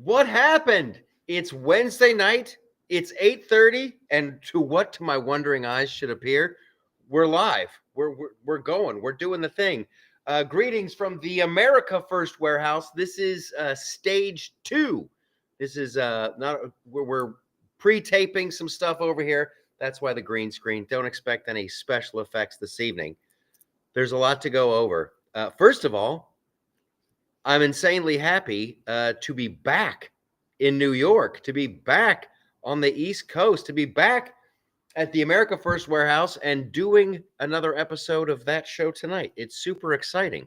What happened? It's Wednesday night. It's 8:30, and to my wondering eyes should appear, we're live. We're going. We're doing the thing. Greetings from the America First Warehouse. This is stage 2. This is not we're pre-taping some stuff over here. That's why the green screen. Don't expect any special effects this evening. There's a lot to go over. First of all, I'm insanely happy to be back in New York, to be back on the East Coast, to be back at the America First Warehouse and doing another episode of that show tonight. It's super exciting.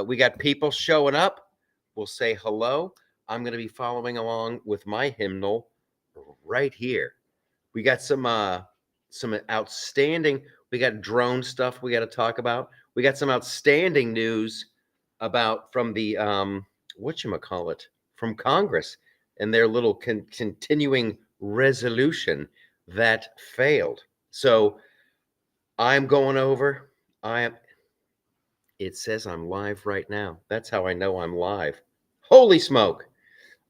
We got people showing up. We'll say hello. I'm going to be following along with my hymnal right here. We got some outstanding. We got drone stuff we got to talk about. We got some outstanding news about from the whatchamacallit, from Congress and their little continuing resolution that failed. So I'm going over. It says I'm live right now. That's how I know I'm live. Holy smoke.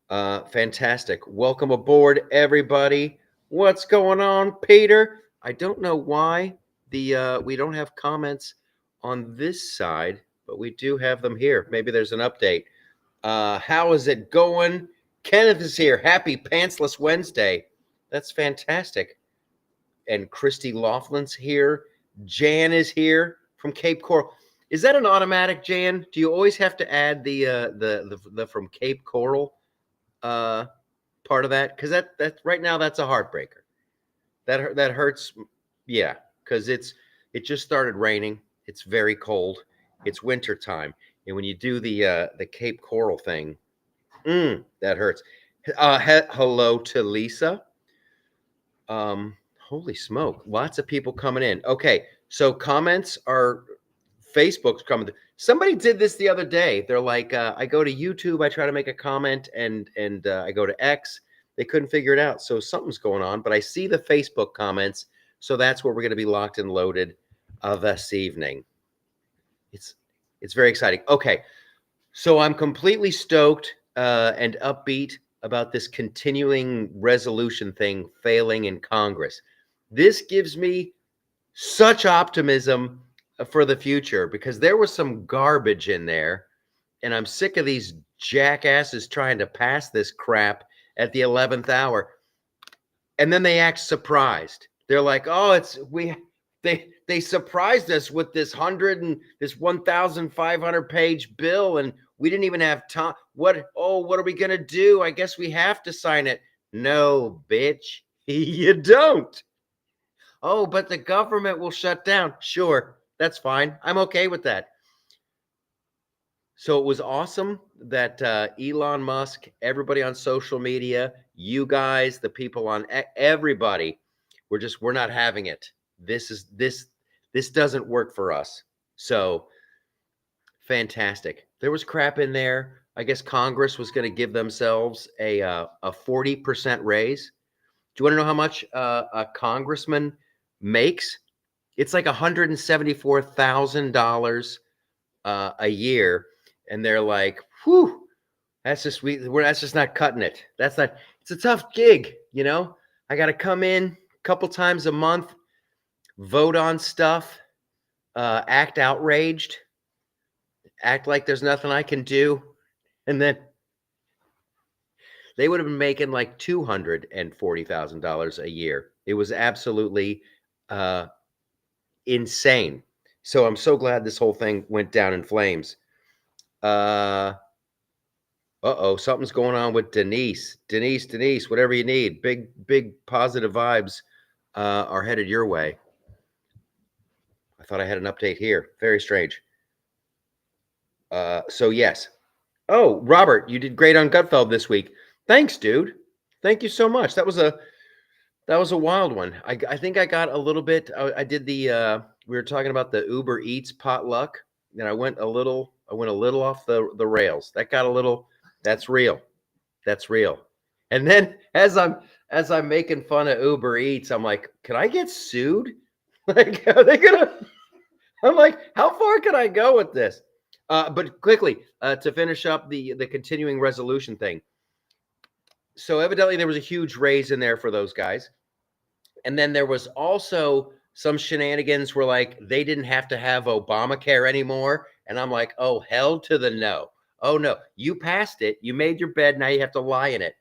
Fantastic. Welcome aboard, everybody. What's going on, Peter? I don't know why we don't have comments on this side, but we do have them here. Maybe there's an update. How is it going? Kenneth is here. Happy Pantsless Wednesday. That's fantastic. And Christy Laughlin's here. Jan is here from Cape Coral. Is that an automatic, Jan? Do you always have to add the from Cape Coral part of that? Because that right now that's a heartbreaker. That hurts. Yeah, because it just started raining. It's very cold. It's winter time, and when you do the Cape Coral thing, that hurts. Hello to Lisa. Holy smoke! Lots of people coming in. Okay, so comments are Facebook's coming. Somebody did this the other day. They're like, I go to YouTube, I try to make a comment, and I go to X. They couldn't figure it out, so something's going on. But I see the Facebook comments, so that's where we're going to be locked and loaded this evening. It's very exciting. Okay, so I'm completely stoked and upbeat about this continuing resolution thing failing in Congress. This gives me such optimism for the future because there was some garbage in there, and I'm sick of these jackasses trying to pass this crap at the 11th hour. And then they act surprised. They're like, "Oh, they surprised us with this 1,500 page bill, and we didn't even have time. What are we gonna do? I guess we have to sign it." No, bitch, you don't. Oh, but the government will shut down. Sure, that's fine. I'm okay with that. So it was awesome that Elon Musk, everybody on social media, you guys, the people on everybody, we're not having it. This doesn't work for us. So fantastic. There was crap in there. I guess Congress was going to give themselves a 40% raise. Do you want to know how much a congressman makes? It's like $174,000 a year, and they're like, "Whew, that's just that's just not cutting it. That's not. It's a tough gig, you know. I got to come in a couple times a month, vote on stuff, act outraged, act like there's nothing I can do, and then." They would have been making like $240,000 a year. It was absolutely insane. So I'm so glad this whole thing went down in flames. Something's going on with Denise. Denise, whatever you need. Big positive vibes are headed your way. I thought I had an update here. Very strange. So yes. Oh, Robert, you did great on Gutfeld this week. Thanks, dude. Thank you so much. That was a wild one. I think I got a little bit. I did we were talking about the Uber Eats potluck, and I went a little off the rails. That got a little. That's real. That's real. And then as I'm making fun of Uber Eats, I'm like, can I get sued? Like, are they gonna? I'm like, how far can I go with this? But quickly to finish up the continuing resolution thing. So evidently there was a huge raise in there for those guys. And then there was also some shenanigans where like they didn't have to have Obamacare anymore. And I'm like, oh, hell to the no. Oh no, you passed it. You made your bed. Now you have to lie in it.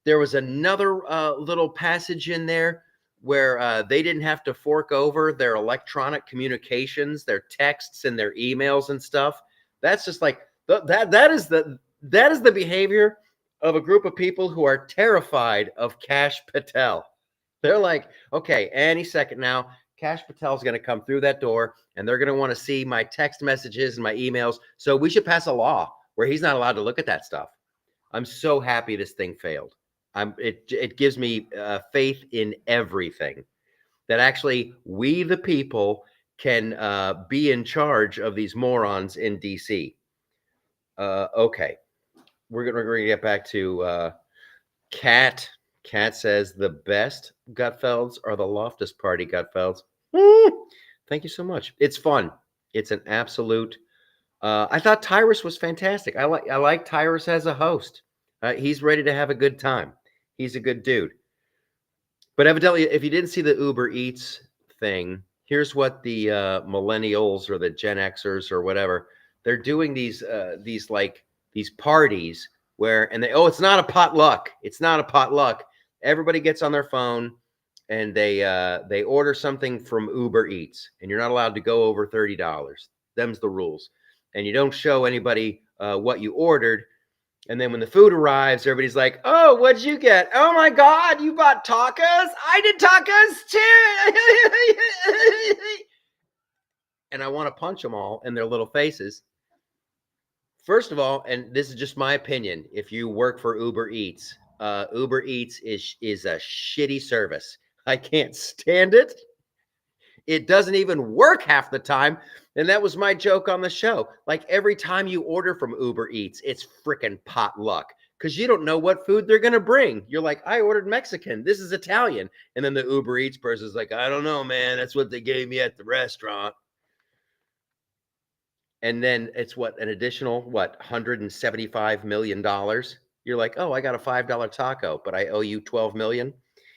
There was another little passage in there where they didn't have to fork over their electronic communications, their texts and their emails and stuff. That's just like that is the behavior of a group of people who are terrified of Kash Patel. They're like, okay, any second now, Kash Patel is going to come through that door and they're going to want to see my text messages and my emails. So we should pass a law where he's not allowed to look at that stuff. I'm so happy this thing failed. It gives me faith in everything that actually we the people can be in charge of these morons in DC. Okay, we're gonna get back to Cat. Cat says the best Gutfelds are the Loftus Party Gutfelds. Thank you so much. It's fun. It's an absolute. I thought Tyrus was fantastic. I like Tyrus as a host. He's ready to have a good time. He's a good dude. But evidently, if you didn't see the Uber Eats thing, here's what the millennials or the Gen Xers or whatever they're doing these parties where it's not a potluck. It's not a potluck. Everybody gets on their phone and they order something from Uber Eats, and you're not allowed to go over $30. Them's the rules, and you don't show anybody what you ordered. And then when the food arrives, everybody's like, oh, what'd you get? Oh my God, you bought tacos? I did tacos too. And I want to punch them all in their little faces. First of all, and this is just my opinion, if you work for Uber Eats is a shitty service. I can't stand it. It doesn't even work half the time. And that was my joke on the show. Like every time you order from Uber Eats, it's freaking potluck because you don't know what food they're going to bring. You're like, I ordered Mexican. This is Italian. And then the Uber Eats person is like, I don't know, man. That's what they gave me at the restaurant. And then it's an additional, $175 million. You're like, oh, I got a $5 taco, but I owe you 12 million.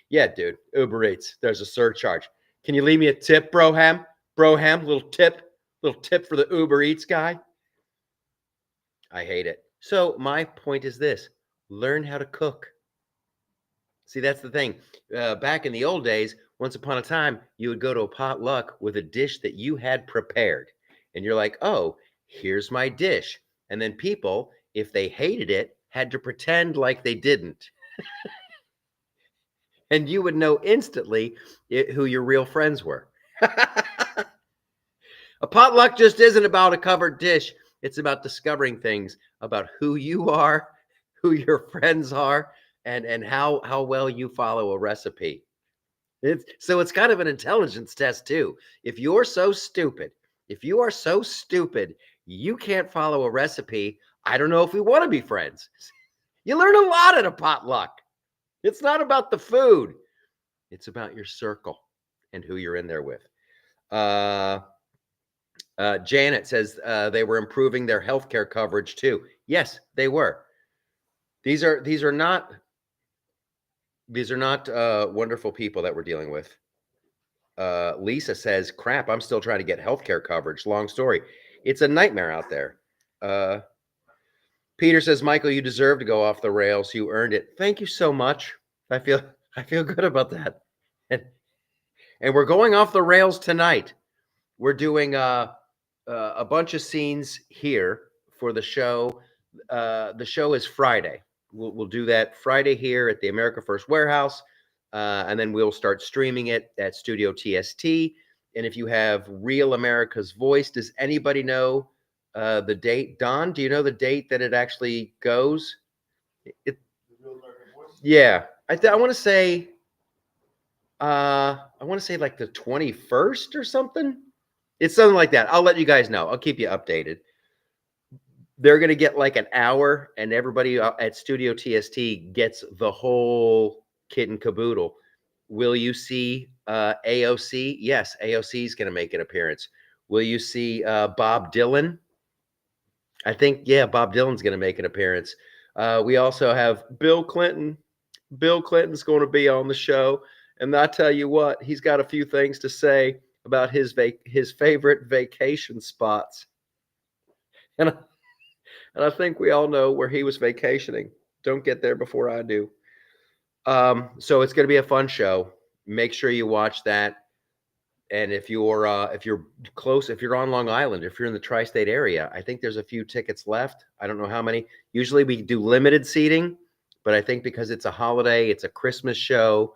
Yeah, dude, Uber Eats, there's a surcharge. Can you leave me a tip, Broham? Little tip for the Uber Eats guy. I hate it. So my point is this: learn how to cook. See, that's the thing. Back in the old days, once upon a time, you would go to a potluck with a dish that you had prepared. And you're like, oh, here's my dish. And then people, if they hated it, had to pretend like they didn't. And you would know instantly who your real friends were. A potluck just isn't about a covered dish. It's about discovering things about who you are, who your friends are, and how well you follow a recipe. So it's kind of an intelligence test too. If you are so stupid you can't follow a recipe, I don't know if we want to be friends. You learn a lot at a potluck. It's not about the food. It's about your circle and who you're in there with. Janet says they were improving their healthcare coverage too. Yes, they were. These are not wonderful people that we're dealing with. Lisa says, crap, I'm still trying to get healthcare coverage. Long story. It's a nightmare out there. Peter says, Michael, you deserve to go off the rails. You earned it. Thank you so much. I feel good about that. And we're going off the rails tonight. We're doing a bunch of scenes here for the show. The show is Friday. We'll do that Friday here at the America First Warehouse. And then we'll start streaming it at StudioTST. And if you have Real America's Voice, does anybody know the date? Don, do you know the date that it actually goes? Yeah, I want to say like the 21st or something. It's something like that. I'll let you guys know. I'll keep you updated. They're going to get like an hour, and everybody at StudioTST gets the whole kit and caboodle. Will you see AOC? Yes, AOC is going to make an appearance. Will you see Bob Dylan? I think, yeah, Bob Dylan's going to make an appearance. We also have Bill Clinton. Bill Clinton's going to be on the show, and I tell you what, he's got a few things to say about his favorite vacation spots, and I think we all know where he was vacationing. Don't get there before I do. So it's going to be a fun show. Make sure you watch that. And if you're close, if you're on Long Island, if you're in the tri-state area, I think there's a few tickets left. I don't know how many. Usually we do limited seating, but I think because it's a holiday, it's a Christmas show.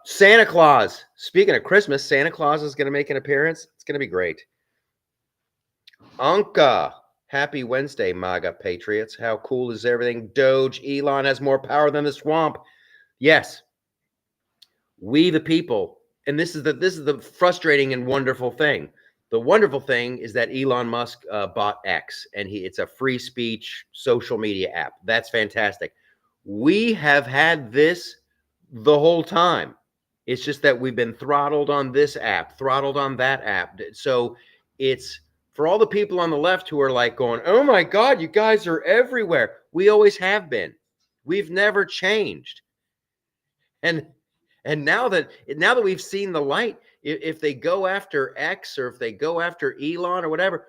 Santa Claus. Speaking of Christmas, Santa Claus is going to make an appearance. It's going to be great. Anka. Happy Wednesday, MAGA Patriots. How cool is everything? Doge, Elon has more power than the swamp. Yes. We the people. And this is the frustrating and wonderful thing. The wonderful thing is that Elon Musk bought X, and it's a free speech social media app. That's fantastic. We have had this the whole time. It's just that we've been throttled on this app, throttled on that app. So it's for all the people on the left who are like going, oh my God, you guys are everywhere. We always have been. We've never changed. And now that we've seen the light, if they go after X or if they go after Elon or whatever,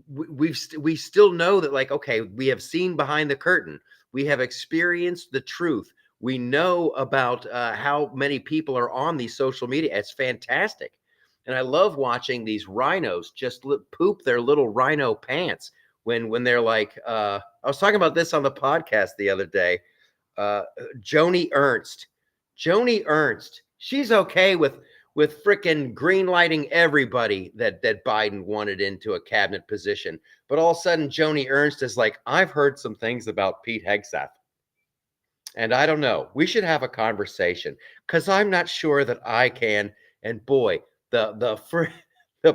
we still know that, like, okay, we have seen behind the curtain. We have experienced the truth. We know about how many people are on these social media. It's fantastic. And I love watching these rhinos just poop their little rhino pants when they're like, I was talking about this on the podcast the other day. Joni Ernst, she's okay with frickin' green lighting everybody that Biden wanted into a cabinet position. But all of a sudden, Joni Ernst is like, I've heard some things about Pete Hegseth. And I don't know. We should have a conversation because I'm not sure that I can. And boy, the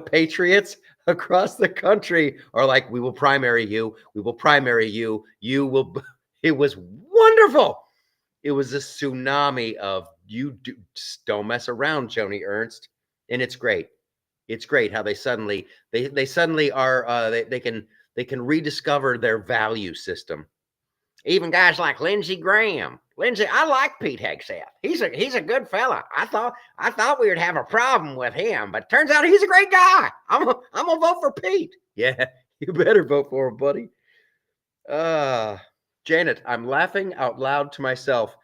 patriots across the country are like, we will primary you. We will primary you. You will. It was wonderful. It was a tsunami of don't mess around, Joni Ernst. And it's great. It's great how they suddenly are they can rediscover their value system. Even guys like Lindsey Graham. Lindsey, I like Pete Hegseth. He's a good fella. I thought we would have a problem with him, but turns out he's a great guy. I'm gonna vote for Pete. Yeah, you better vote for him, buddy. Janet, I'm laughing out loud to myself.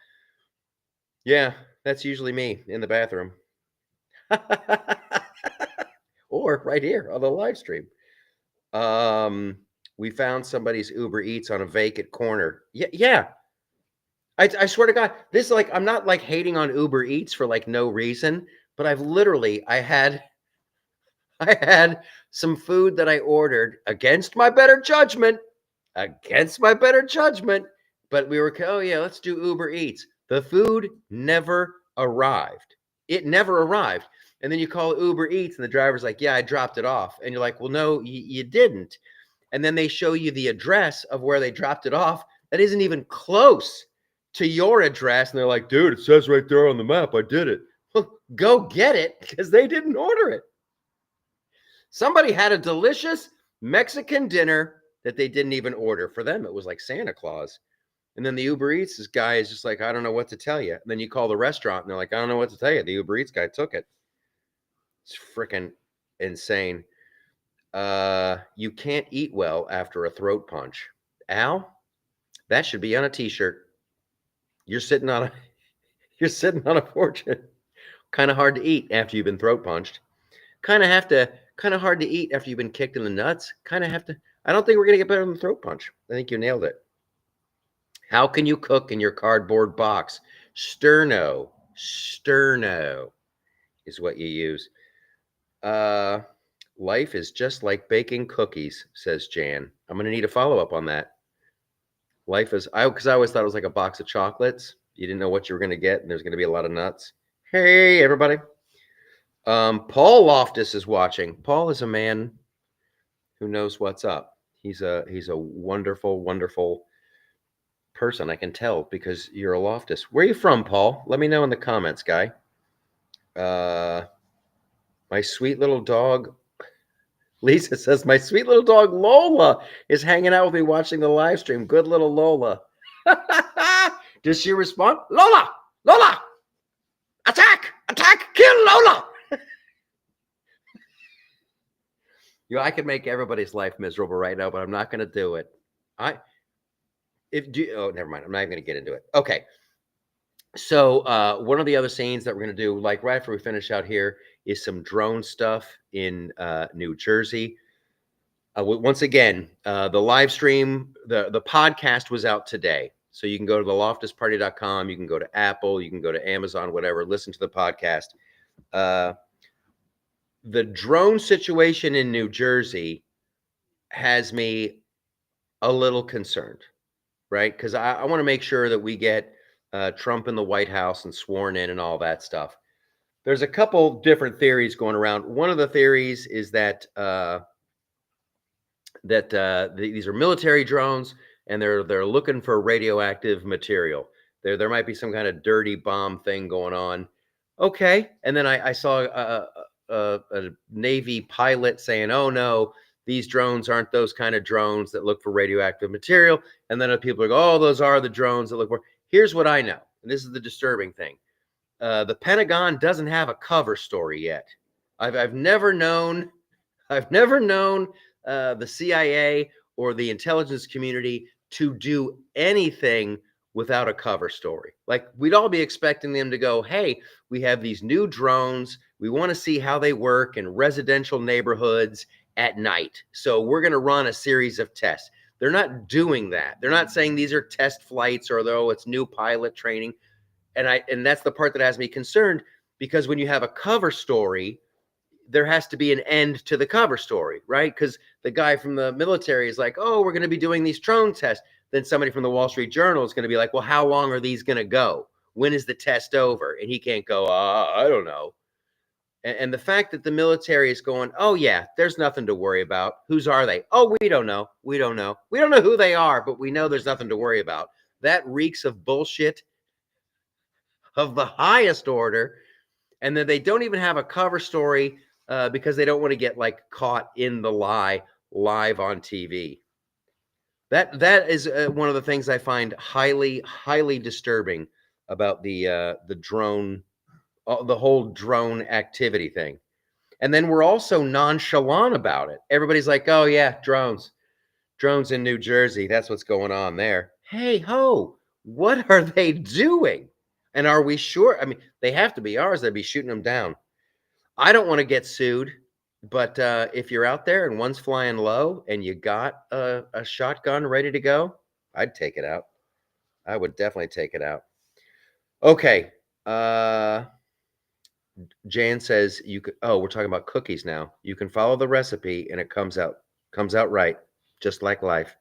Yeah, that's usually me in the bathroom. Or right here on the live stream. We found somebody's Uber Eats on a vacant corner. Yeah. I swear to God, this is like, I'm not like hating on Uber Eats for like no reason, but I had some food that I ordered against my better judgment, but we were, oh yeah, let's do Uber Eats. The food never arrived. It never arrived. And then you call Uber Eats and the driver's like, yeah, I dropped it off. And you're like, well, no, you didn't. And then they show you the address of where they dropped it off. That isn't even close to your address. And they're like, dude, it says right there on the map, I did it. Well, go get it because they didn't order it. Somebody had a delicious Mexican dinner that they didn't even order. For them, it was like Santa Claus. And then the Uber Eats, this guy is just like, I don't know what to tell you. And then you call the restaurant and they're like, I don't know what to tell you. The Uber Eats guy took it. It's freaking insane. You can't eat well after a throat punch. Al, that should be on a t-shirt. You're sitting on a fortune. Kind of hard to eat after you've been throat punched. Kind of hard to eat after you've been kicked in the nuts. I don't think we're going to get better than the throat punch. I think you nailed it. How can you cook in your cardboard box? Sterno is what you use. Life is just like baking cookies, says Jan. I'm going to need a follow-up on that. Because I always thought it was like a box of chocolates. You didn't know what you were going to get, and there's going to be a lot of nuts. Hey, everybody. Paul Loftus is watching. Paul is a man who knows what's up. He's a wonderful, wonderful person. I can tell because you're a Loftus. Where are you from, Paul? Let me know in the comments, guy. My sweet little dog, Lisa says, my sweet little dog Lola is hanging out with me watching the live stream. Good little Lola. Does she respond? Lola! Lola! Attack! Attack! Kill Lola! I could make everybody's life miserable right now, but I'm not going to do it. Never mind. I'm not even going to get into it. Okay. So one of the other scenes that we're going to do, like right after we finish out here, is some drone stuff in New Jersey. Once again, the live stream, the podcast was out today. So you can go to theloftusparty.com. You can go to Apple. You can go to Amazon, whatever. Listen to the podcast. The drone situation in New Jersey has me a little concerned, right? Because I want to make sure that we get Trump in the White House and sworn in and all that stuff. There's a couple different theories going around. One of the theories is that these are military drones and they're looking for radioactive material. There might be some kind of dirty bomb thing going on. Okay, and then I saw a Navy pilot saying, "Oh no, these drones aren't those kind of drones that look for radioactive material." And then people are going, "Oh, those are the drones that look for." Here's what I know, and this is the disturbing thing: the Pentagon doesn't have a cover story yet. I've never known the CIA or the intelligence community to do anything without a cover story. Like, we'd all be expecting them to go, "Hey, we have these new drones. We want to see how they work in residential neighborhoods at night. So we're going to run a series of tests." They're not doing that. They're not saying these are test flights or though it's new pilot training. And that's the part that has me concerned, because when you have a cover story, there has to be an end to the cover story, right? Because the guy from the military is like, "Oh, we're going to be doing these drone tests." Then somebody from the Wall Street Journal is going to be like, "Well, how long are these going to go? When is the test over?" And he can't go, "I don't know." And the fact that the military is going, "Oh yeah, there's nothing to worry about. Whose are they? Oh, we don't know. We don't know. We don't know who they are, but we know there's nothing to worry about." That reeks of bullshit of the highest order. And then they don't even have a cover story because they don't want to get like caught in the lie live on TV. That is one of the things I find highly disturbing about the drone, the whole drone activity thing. And then we're also nonchalant about it. Everybody's like, "Oh yeah, drones in New Jersey. That's what's going on there." Hey ho, what are they doing? And are we sure? I mean, they have to be ours. They'd be shooting them down. I don't want to get sued, but if you're out there and one's flying low and you got a shotgun ready to go, I'd take it out. I would definitely take it out. Okay. Jan says you could. Oh, we're talking about cookies now. You can follow the recipe and it comes out right, just like life.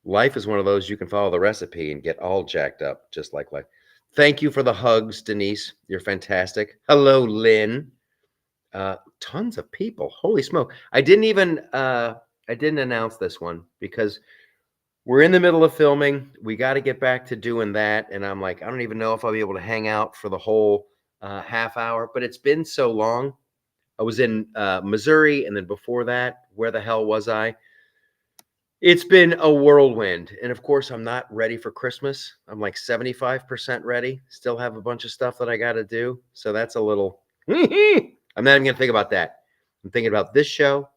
Life is one of those you can follow the recipe and get all jacked up, just like life. Thank you for the hugs, Denise. You're fantastic. Hello, Lynn. Tons of people. Holy smoke. I didn't announce this one because we're in the middle of filming. We got to get back to doing that. And I'm like, I don't even know if I'll be able to hang out for the whole half hour, but it's been so long. I was in Missouri, and then before that, where the hell was I? It's been a whirlwind. And of course, I'm not ready for Christmas. I'm like 75% ready. Still have a bunch of stuff that I got to do. So that's a little, I'm not even going to think about that. I'm thinking about this show,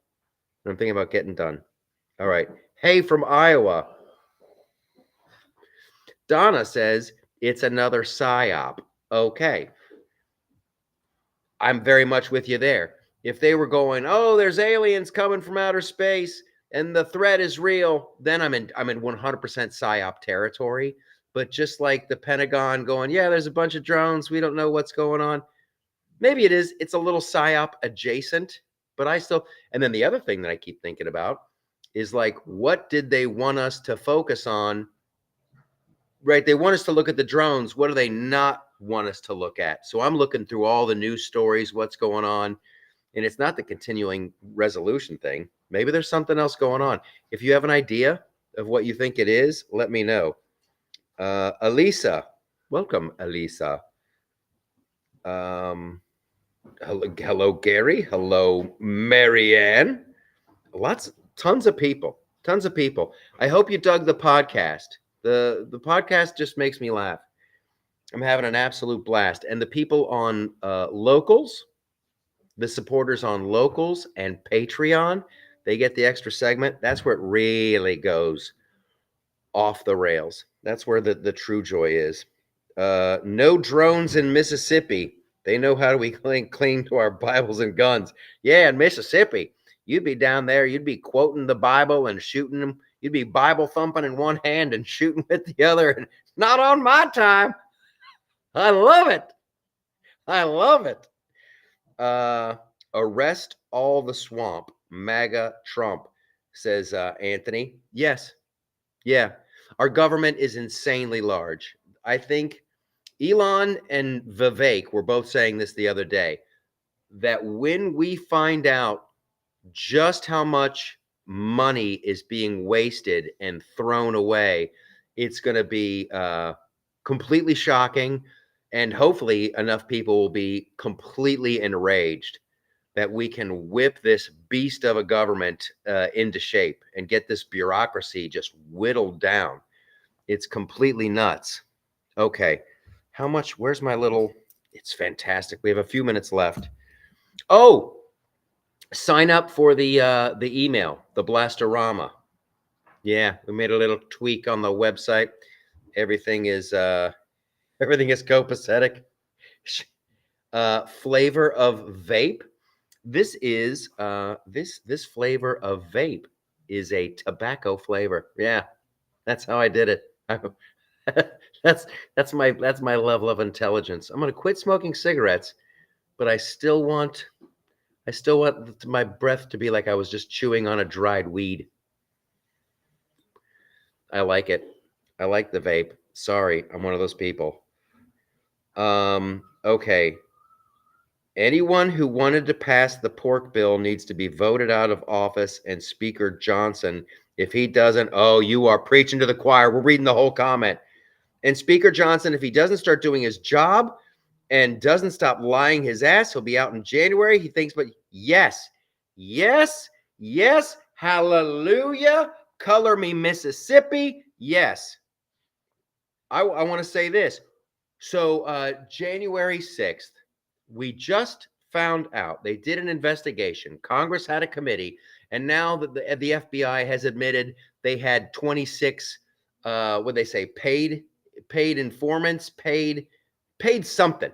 and I'm thinking about getting done. All right. Hey, from Iowa. Donna says it's another psyop. Okay. I'm very much with you there. If they were going, "Oh, there's aliens coming from outer space and the threat is real," then I'm in 100% psyop territory. But just like the Pentagon going, "Yeah, there's a bunch of drones. We don't know what's going on." Maybe it is. It's a little psyop adjacent, but I still. And then the other thing that I keep thinking about is like, what did they want us to focus on? Right? They want us to look at the drones. What do they not want us to look at? So I'm looking through all the news stories, what's going on. And it's not the continuing resolution thing. Maybe there's something else going on. If you have an idea of what you think it is, let me know. Elisa, welcome, Elisa. Hello, Gary. Hello, Marianne. Tons of people. I hope you dug the podcast. The podcast just makes me laugh. I'm having an absolute blast. And the people on Locals, the supporters on Locals and Patreon, they get the extra segment. That's where it really goes off the rails. That's where the true joy is. No drones in Mississippi. They know how we cling to our Bibles and guns. Yeah, in Mississippi, you'd be down there. You'd be quoting the Bible and shooting them. You'd be Bible thumping in one hand and shooting with the other. And not on my time. I love it. I love it. Arrest all the swamp. MAGA Trump, says Anthony. Yes. Yeah. Our government is insanely large. I think Elon and Vivek were both saying this the other day, that when we find out just how much money is being wasted and thrown away, it's going to be completely shocking. And hopefully enough people will be completely enraged that we can whip this beast of a government into shape and get this bureaucracy just whittled down. It's completely nuts. Okay. How much? Where's my little? It's fantastic. We have a few minutes left. Oh, sign up for the email, the Blastorama. Yeah, we made a little tweak on the website. Everything is copacetic. Flavor of vape. This is this flavor of vape is a tobacco flavor. Yeah, that's how I did it. That's my level of intelligence. I'm gonna quit smoking cigarettes, but I still want my breath to be like I was just chewing on a dried weed. I like it. I like the vape. Sorry, I'm one of those people. Okay. Anyone who wanted to pass the pork bill needs to be voted out of office, and Speaker Johnson, if he doesn't, oh, you are preaching to the choir. We're reading the whole comment. And Speaker Johnson, if he doesn't start doing his job and doesn't stop lying his ass, he'll be out in January. He thinks, but yes, hallelujah. Color me Mississippi. Yes. I want to say this. So January 6th, we just found out they did an investigation. Congress had a committee, and now the FBI has admitted they had 26, what they say, paid informants, paid something.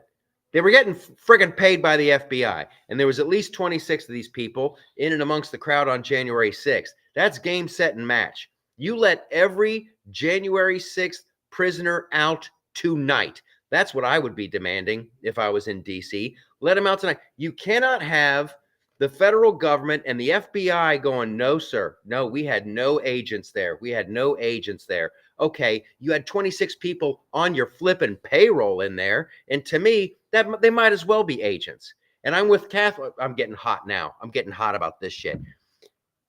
They were getting friggin' paid by the FBI, and there was at least 26 of these people in and amongst the crowd on January 6th. That's game, set, and match. You let every January 6th prisoner out tonight. That's what I would be demanding if I was in D.C. Let them out tonight. You cannot have the federal government and the FBI going, no, sir. No, we had no agents there. We had no agents there. Okay, you had 26 people on your flipping payroll in there. And to me, that they might as well be agents. And I'm with Kath. I'm getting hot now. I'm getting hot about this shit.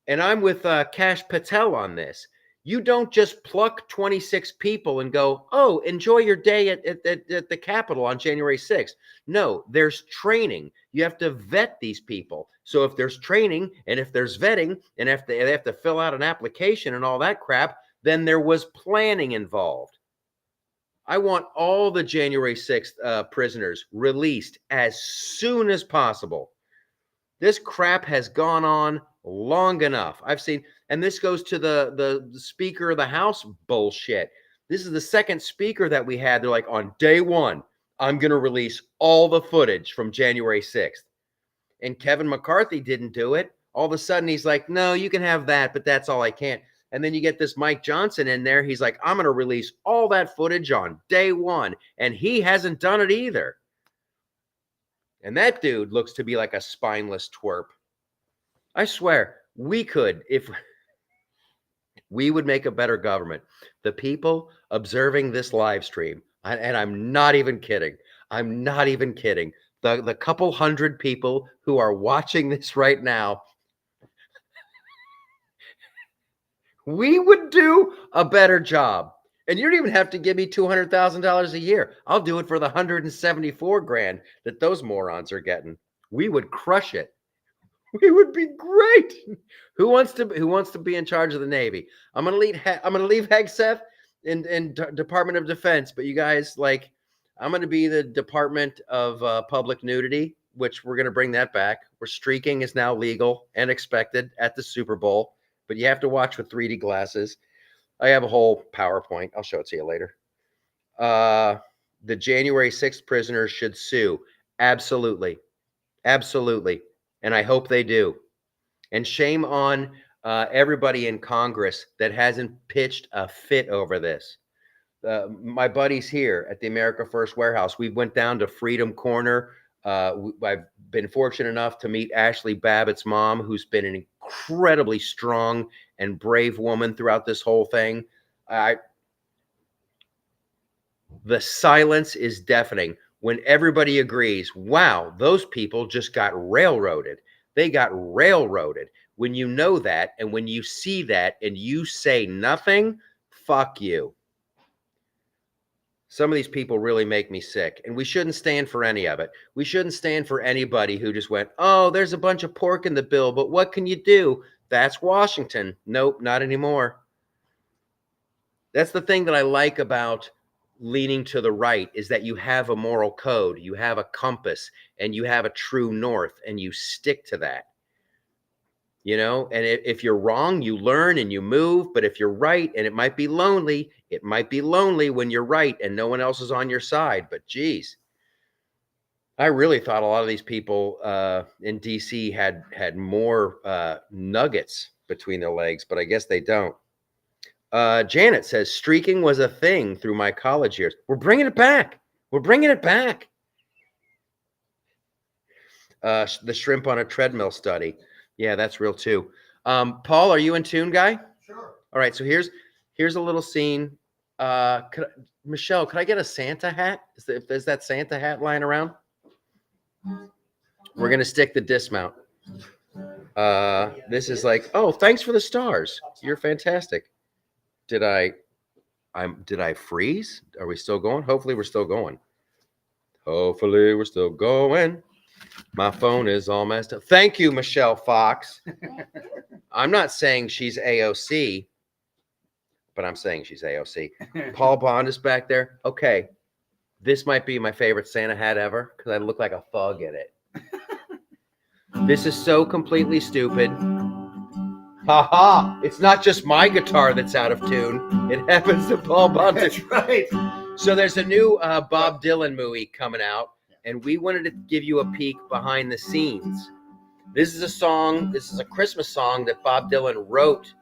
And I'm with Kash Patel on this. You don't just pluck 26 people and go, oh, enjoy your day at the Capitol on January 6th. No, there's training. You have to vet these people. So if there's training and if there's vetting and if they have to fill out an application and all that crap, then there was planning involved. I want all the January 6th prisoners released as soon as possible. This crap has gone on long enough. I've seen, and this goes to the Speaker of the House bullshit. This is the second speaker that we had. They're like, on day one, I'm going to release all the footage from January 6th. And Kevin McCarthy didn't do it. All of a sudden, he's like, no, you can have that, but that's all I can't. And then you get this Mike Johnson in there. He's like, I'm going to release all that footage on day one. And he hasn't done it either. And that dude looks to be like a spineless twerp. I swear, we could, if we would make a better government. The people observing this live stream, and I'm not even kidding. I'm not even kidding. The couple hundred people who are watching this right now, we would do a better job. And you don't even have to give me $200,000 a year. I'll do it for the $174,000 that those morons are getting. We would crush it. We would be great. Who wants to be in charge of the Navy? I'm gonna leave Hegseth Department of Defense, but you guys, like, I'm going to be the Department of Public Nudity, which we're going to bring that back. Where streaking is now legal and expected at the Super Bowl, but you have to watch with 3D glasses. I have a whole PowerPoint. I'll show it to you later. The January 6th prisoners should sue. Absolutely. Absolutely. And I hope they do. And shame on everybody in Congress that hasn't pitched a fit over this. My buddies here at the America First Warehouse, we went down to Freedom Corner. I've been fortunate enough to meet Ashley Babbitt's mom, who's been an incredibly strong and brave woman throughout this whole thing. The silence is deafening when everybody agrees, wow, those people just got railroaded. They got railroaded. When you know that, and when you see that, and you say nothing, fuck you. Some of these people really make me sick, and we shouldn't stand for any of it. We shouldn't stand for anybody who just went, oh, there's a bunch of pork in the bill, but what can you do? That's Washington. Nope, not anymore. That's the thing that I like about leaning to the right, is that you have a moral code, you have a compass, and you have a true north, and you stick to that. You know, and if you're wrong, you learn and you move. But if you're right, and it might be lonely when you're right and no one else is on your side. But geez, I really thought a lot of these people in DC had more nuggets between their legs, but I guess they don't. Janet says streaking was a thing through my college years. We're bringing it back. We're bringing it back. The shrimp on a treadmill study. Yeah, that's real too. Paul, are you in tune, guy? Sure. All right, so here's a little scene. Michelle, could I get a Santa hat? If there's that Santa hat lying around, we're gonna stick the dismount. This is like, oh, thanks for the stars. You're fantastic. Did I freeze? Are we still going? Hopefully we're still going. Hopefully we're still going. My phone is all messed up. Thank you, Michelle Fox. I'm not saying she's AOC, but I'm saying she's AOC. Paul Bond is back there. Okay. This might be my favorite Santa hat ever because I look like a thug in it. This is so completely stupid. Ha! It's not just my guitar that's out of tune. It happens to Paul Bond. That's right. So there's a new Bob Dylan movie coming out, and we wanted to give you a peek behind the scenes. This is a Christmas song that Bob Dylan wrote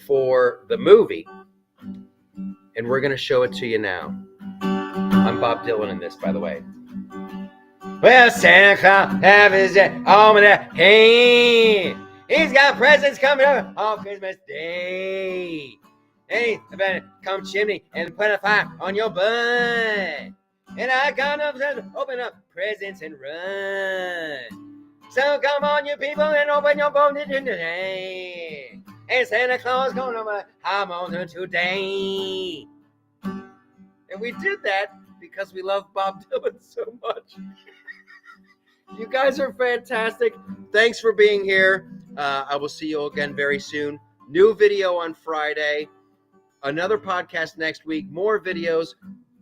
for the movie, and we're going to show it to you now. I'm Bob Dylan in this, by the way. Well, Santa Claus have his almanac. Hey, he's got presents coming up on Christmas Day. Hey, I better come chimney and put a fire on your butt. And I got enough to open up presents and run. So come on, you people, and open your boat today. And Santa Claus gonna buy I'm on it today. And we did that because we love Bob Dylan so much. You guys are fantastic. Thanks for being here. I will see you again very soon. New video on Friday. Another podcast next week. More videos.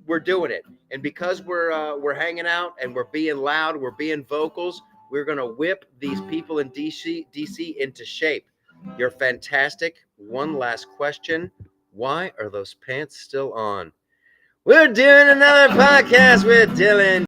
We're doing it. And because we're hanging out and we're being loud, we're being vocals, we're going to whip these people in DC into shape. You're fantastic. One last question. Why are those pants still on? We're doing another podcast with Dylan.